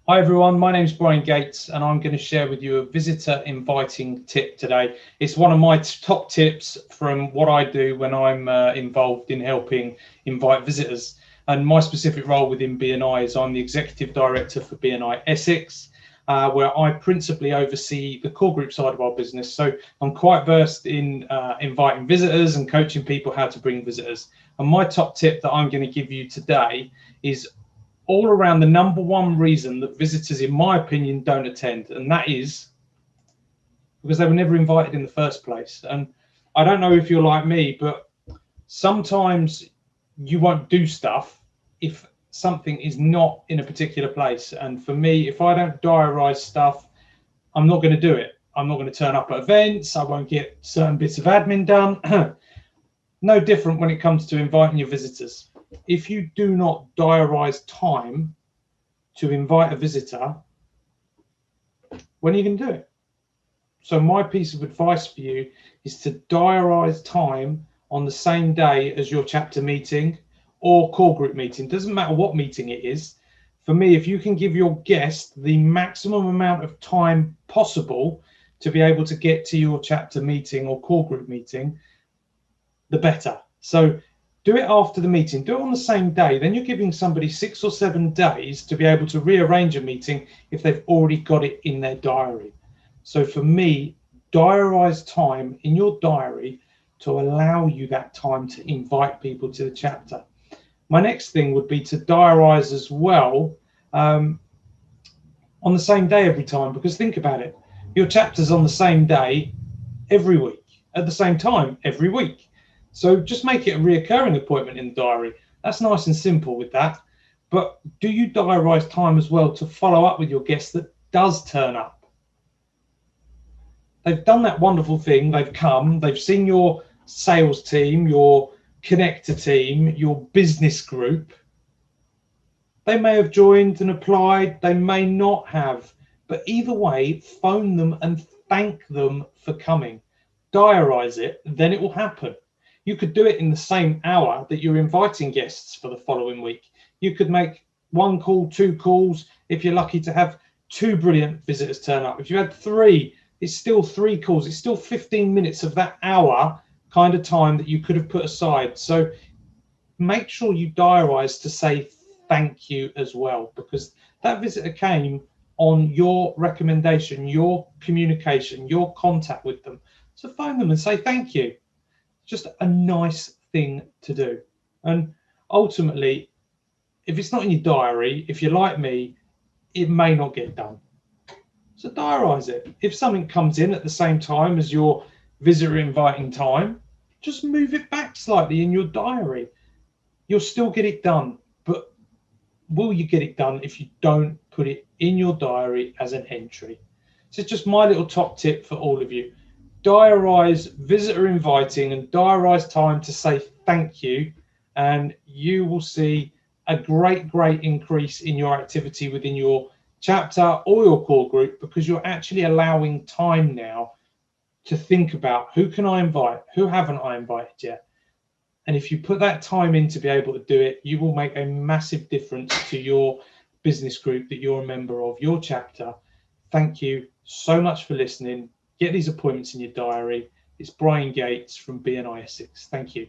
Hi everyone, my name is Brian Gates and I'm going to share with you a visitor inviting tip today. It's one of my top tips from what I do when I'm involved in helping invite visitors. And my specific role within BNI is I'm the Executive Director for BNI Essex, where I principally oversee the core group side of our business. So I'm quite versed in inviting visitors and coaching people how to bring visitors. And my top tip that I'm going to give you today is all around the number one reason that visitors, in my opinion, don't attend, and that is because they were never invited in the first place. And I don't know if you're like me, but sometimes you won't do stuff if something is not in a particular place. And for me, if I don't diarize stuff, I'm not going to do it. I'm not going to turn up at events. I won't get certain bits of admin done. No different when it comes to inviting your visitors. If you do not diarize time to invite a visitor, when are you going to do it? So my piece of advice for you is to diarize time on the same day as your chapter meeting or core group meeting. Doesn't matter what meeting it is. For me, if you can give your guest the maximum amount of time possible to be able to get to your chapter meeting or core group meeting, the better. So do it after the meeting, do it on the same day. Then you're giving somebody 6 or 7 days to be able to rearrange a meeting if they've already got it in their diary. So for me, diarize time in your diary to allow you that time to invite people to the chapter. My next thing would be to diarize as well on the same day every time, because think about it. Your chapter's on the same day every week, at the same time every week. So just make it a reoccurring appointment in the diary. That's nice and simple with that. But do you diarise time as well to follow up with your guest that does turn up? They've done that wonderful thing. They've come, they've seen your sales team, your connector team, your business group. They may have joined and applied. They may not have. But either way, phone them and thank them for coming. Diarise it, then it will happen. You could do it in the same hour that you're inviting guests for the following week. You could make 1 call, 2 calls, if you're lucky to have 2 brilliant visitors turn up. If you had 3, it's still 3 calls. It's still 15 minutes of that hour kind of time that you could have put aside. So make sure you diarise to say thank you as well, because that visitor came on your recommendation, your communication, your contact with them. So phone them and say thank you. Just a nice thing to do. And ultimately, if it's not in your diary, if you're like me, it may not get done. So diarise it. If something comes in at the same time as your visitor inviting time, just move it back slightly in your diary. You'll still get it done, but will you get it done if you don't put it in your diary as an entry? So it's just my little top tip for all of you. Diarise visitor inviting and diarise time to say thank you, and you will see a great increase in your activity within your chapter or your core group, because you're actually allowing time now to think about who can I invite, who haven't I invited yet. And if you put that time in to be able to do it, you will make a massive difference to your business group that you're a member of, your chapter. Thank you so much for listening. Get these appointments in your diary. It's Brian Gates from BNI Essex. Thank you.